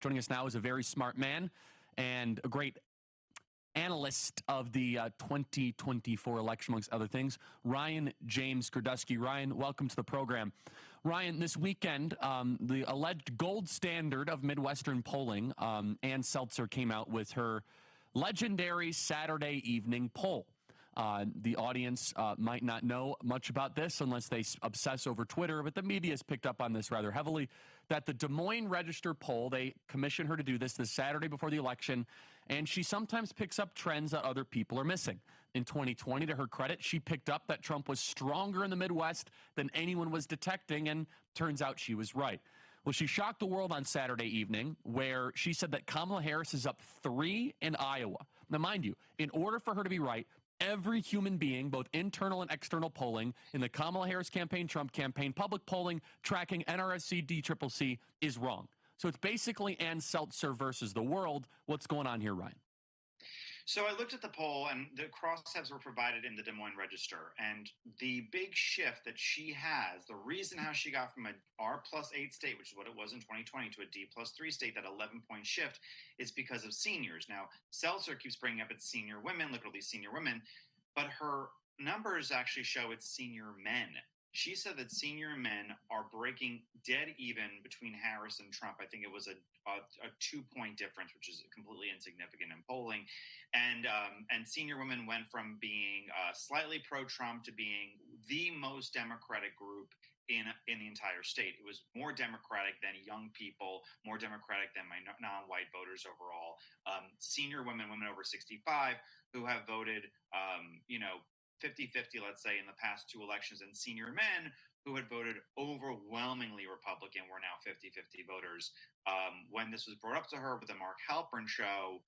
Joining us now is a very smart man and a great analyst of the 2024 election, amongst other things, Ryan James Girdusky. Ryan, welcome to the program. Ryan, this weekend, the alleged gold standard of Midwestern polling, Ann Selzer, came out with her legendary Saturday evening poll. The audience might not know much about this unless they obsess over Twitter, but the media has picked up on this rather heavily, that the Des Moines Register poll, they commissioned her to do this Saturday before the election, and she sometimes picks up trends that other people are missing. In 2020, to her credit, she picked up that Trump was stronger in the Midwest than anyone was detecting, and turns out she was right. Well, she shocked the world on Saturday evening, where she said that Kamala Harris is up 3 in Iowa. Now, mind you, in order for her to be right, every human being, both internal and external polling in the Kamala Harris campaign, Trump campaign, public polling, tracking NRSC, DCCC is wrong. So it's basically Ann Selzer versus the world. What's going on here, Ryan? So I looked at the poll, and the crosstabs were provided in the Des Moines Register. And the big shift that she has, the reason how she got from an R+8 state, which is what it was in 2020, to a D+3 state, that 11-point shift, is because of seniors. Now, Selzer keeps bringing up it's senior women. Look at all these senior women. But her numbers actually show it's senior men. She said that senior men are breaking dead even between Harris and Trump. I think it was a 2-point difference, which is completely insignificant in polling. And senior women went from being slightly pro-Trump to being the most Democratic group in the entire state. It was more Democratic than young people, more Democratic than non-white voters overall. Senior women over 65 who have voted, 50-50, let's say, in the past 2 elections, and senior men who had voted overwhelmingly Republican were now 50-50 voters. When this was brought up to her with the Mark Halperin show,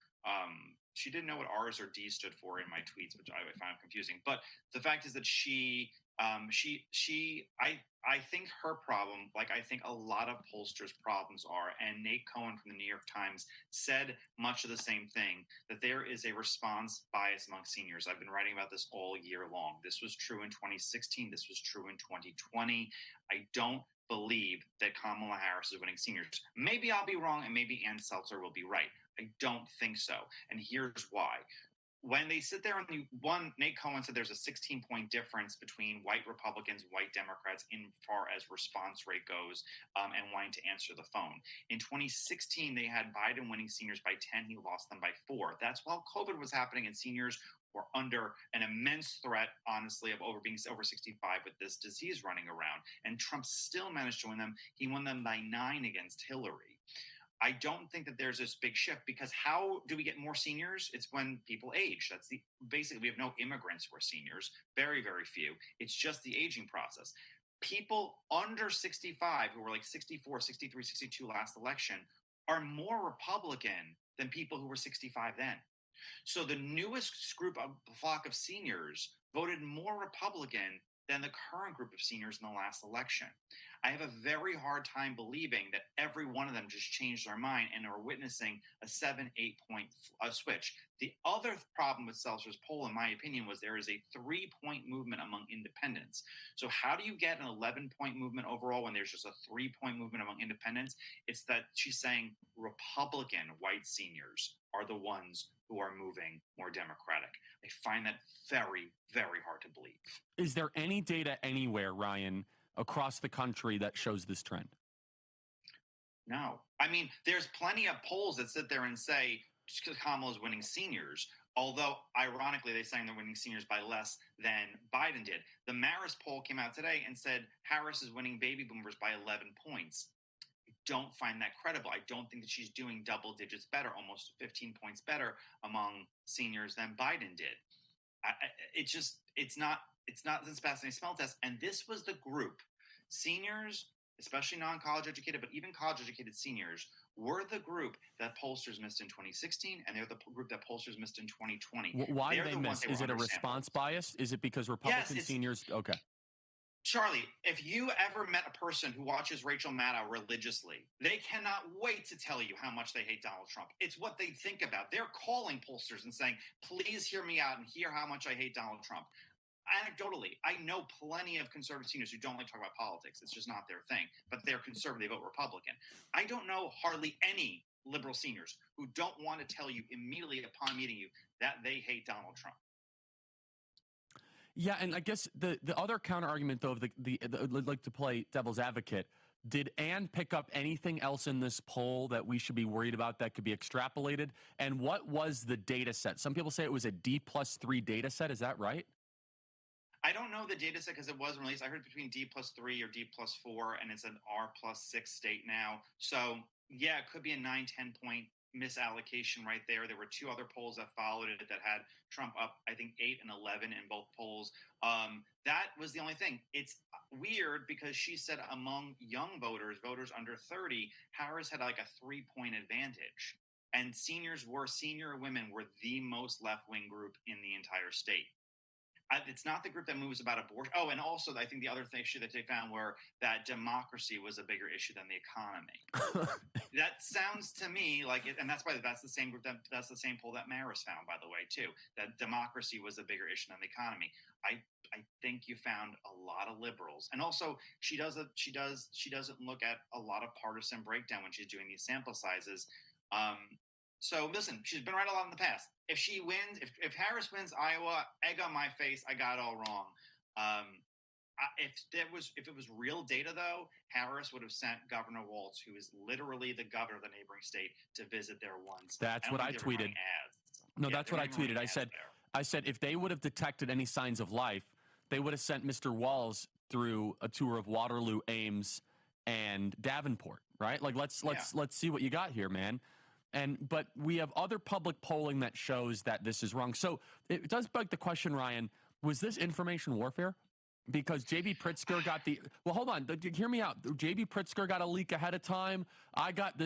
she didn't know what R's or D's stood for in my tweets, which I found confusing. But the fact is that I think her problem, like I think a lot of pollsters' problems are, and Nate Cohen from the New York Times said much of the same thing, that there is a response bias among seniors. I've been writing about this all year long. This was true in 2016. This was true in 2020. I don't believe that Kamala Harris is winning seniors. Maybe I'll be wrong, and maybe Ann Selzer will be right. I don't think so. And here's why. When they sit there and Nate Cohen said there's a 16-point difference between white Republicans and white Democrats in far as response rate goes, and wanting to answer the phone. In 2016, they had Biden winning seniors by 10. He lost them by 4. That's while COVID was happening and seniors were under an immense threat, honestly, of being over 65 with this disease running around. And Trump still managed to win them. He won them by 9 against Hillary. I don't think that there's this big shift, because how do we get more seniors? It's when people age. Basically, we have no immigrants who are seniors, very, very few. It's just the aging process. People under 65 who were like 64, 63, 62 last election are more Republican than people who were 65 then. So the newest flock of seniors voted more Republican than the current group of seniors in the last election. I have a very hard time believing that every one of them just changed their mind and are witnessing a 7-8 point switch. The other problem with Selzer's poll, in my opinion, was there is a 3-point movement among independents. So how do you get an 11-point movement overall when there's just a 3-point movement among independents? It's that she's saying Republican white seniors are the ones who are moving more Democratic. I find that very, very hard to believe. Is there any data anywhere, Ryan, across the country that shows this trend? No. I mean, there's plenty of polls that sit there and say just because Kamala is winning seniors, although ironically they're saying they're winning seniors by less than Biden did. The Marist poll came out today and said Harris is winning baby boomers by 11 points. I don't find that credible. I don't think that she's doing double digits better, almost 15 points better among seniors than Biden did. It's not this fascinating smell test. And this was the group, seniors, especially non-college educated, but even college educated seniors, were the group that pollsters missed in 2016, and they're the group that pollsters missed in 2020. Why did they miss? Is it a response bias? Is it because Republican seniors? Okay. Charlie, if you ever met a person who watches Rachel Maddow religiously, they cannot wait to tell you how much they hate Donald Trump. It's what they think about. They're calling pollsters and saying, please hear me out and hear how much I hate Donald Trump. Anecdotally, I know plenty of conservative seniors who don't like to talk about politics. It's just not their thing. But they're conservative, they vote Republican. I don't know hardly any liberal seniors who don't want to tell you immediately upon meeting you that they hate Donald Trump. Yeah, and I guess the other counter argument, though, of the like to play devil's advocate, did Ann pick up anything else in this poll that we should be worried about that could be extrapolated? And what was the data set? Some people say it was a D+3 data set. Is that right? I don't know the data set because it wasn't released. I heard between D+3 or D+4, and it's an R+6 state now. So yeah, it could be a 9-10 point misallocation right there. There were two other polls that followed it that had Trump up, I think, 8 and 11 in both polls. That was the only thing. It's weird because she said among young voters, voters under 30, Harris had like a 3-point advantage. And senior women were the most left-wing group in the entire state. It's not the group that moves about abortion. Oh, and also I think the other issue that they found were that democracy was a bigger issue than the economy. That sounds to me like it, and that's the same group that's the same poll that Maris found, by the way, too. That democracy was a bigger issue than the economy. I think you found a lot of liberals, and also she doesn't look at a lot of partisan breakdown when she's doing these sample sizes. So listen, she's been right a lot in the past. If she wins, if Harris wins Iowa, egg on my face, I got it all wrong. If it was real data, though, Harris would have sent Governor Walz, who is literally the governor of the neighboring state, to visit there once. That's what I tweeted. No, yeah, that's what I tweeted. I said if they would have detected any signs of life, they would have sent Mr. Walz through a tour of Waterloo, Ames, and Davenport. Right? Like let's see what you got here, man. But we have other public polling that shows that this is wrong. So it does beg the question, Ryan, was this information warfare? Because J.B. Pritzker got hold on, hear me out. J.B. Pritzker got a leak ahead of time. I got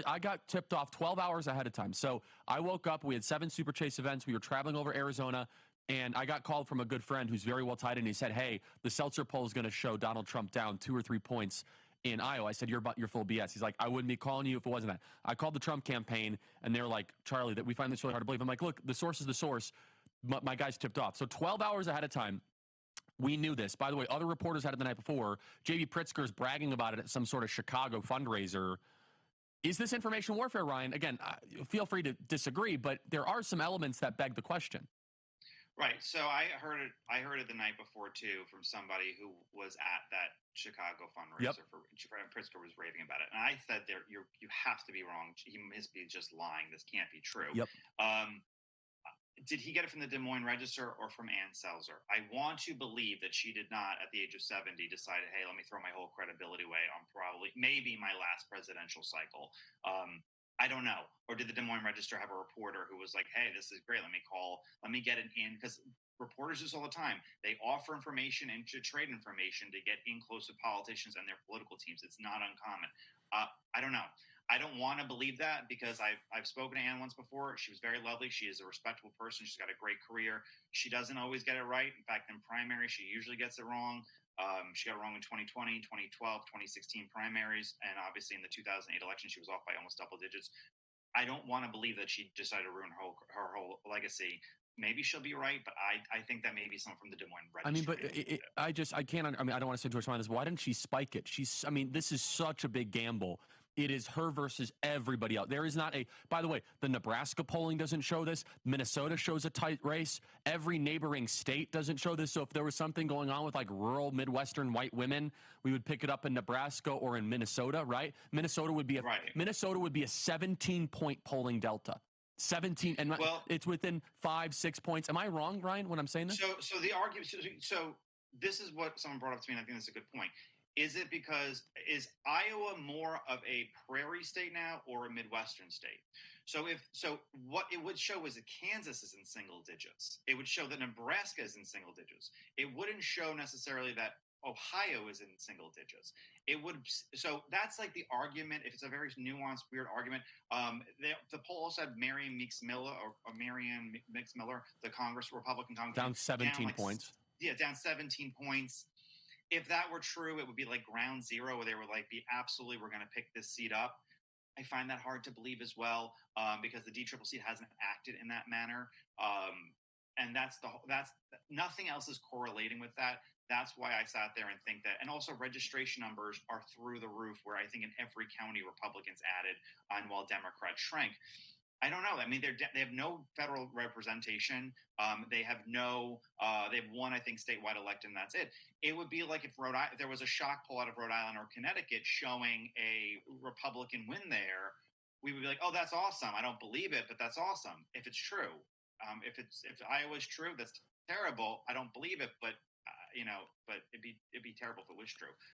tipped off 12 hours ahead of time. So I woke up, we had 7 Super Chase events. We were traveling over Arizona, and I got called from a good friend who's very well tied in. He said, hey, the Selzer poll is going to show Donald Trump down 2 or 3 points in Iowa. I said, you're full BS. He's like, I wouldn't be calling you if it wasn't that. I called the Trump campaign, and they're like, Charlie, that we find this really hard to believe. I'm like, look, the source is the source. My guy's tipped off. So 12 hours ahead of time, we knew this. By the way, other reporters had it the night before. J.B. Pritzker's bragging about it at some sort of Chicago fundraiser. Is this information warfare, Ryan? Again, feel free to disagree, but there are some elements that beg the question. Right. So I heard it the night before too from somebody who was at that Chicago fundraiser for Pritzker was raving about it, and I said, you have to be wrong. He must be just lying. This can't be true. Yep. Did he get it from the Des Moines Register or from Ann Selzer? I want to believe that she did not, at the age of 70, decided, hey, let me throw my whole credibility away on maybe my last presidential cycle. I don't know. Or did the Des Moines Register have a reporter who was like, hey, this is great. Let me get it in. Because reporters do this all the time. They offer information and to trade information to get in close with politicians and their political teams. It's not uncommon. I don't know. I don't want to believe that because I've spoken to Ann once before. She was very lovely. She is a respectable person. She's got a great career. She doesn't always get it right. In fact, in primary, she usually gets it wrong. She got it wrong in 2020, 2012, 2016 primaries, and obviously in the 2008 election, she was off by almost double digits. I don't want to believe that she decided to ruin her whole legacy. Maybe she'll be right, but I think that maybe someone from the Des Moines Register. I mean, but I can't. I mean, I don't want to say too much on this. Why didn't she spike it? This is such a big gamble. It is her versus everybody else. There is not by the way, the Nebraska polling doesn't show this. Minnesota shows a tight race. Every neighboring state doesn't show this. So if there was something going on with like rural Midwestern white women, we would pick it up in Nebraska or in Minnesota, right? Minnesota would be a 17-point polling delta. 17, and it's within 5-6 points. Am I wrong, Ryan, when I'm saying this? So the argument. So this is what someone brought up to me, and I think that's a good point. Is Iowa more of a prairie state now or a Midwestern state? So what it would show is that Kansas is in single digits. It would show that Nebraska is in single digits. It wouldn't show necessarily that Ohio is in single digits. So that's like the argument. If it's a very nuanced, weird argument, the poll also had Marianne Meigs Miller, the Republican Congress, down 17 points. Yeah, down 17 points. If that were true, it would be like ground zero where they were like, we're going to pick this seat up. I find that hard to believe as well because the DCCC hasn't acted in that manner. and that's nothing else is correlating with that. That's why I sat there and think that. And also registration numbers are through the roof, where I think in every county Republicans added on while Democrats shrank. I don't know. I mean, they have no federal representation. They have no. They have one, I think, statewide elected, and that's it. It would be like if there was a shock poll out of Rhode Island or Connecticut showing a Republican win there. We would be like, "Oh, that's awesome." I don't believe it, but that's awesome if it's true. If Iowa's true, that's terrible. I don't believe it, but but it'd be terrible if it was true.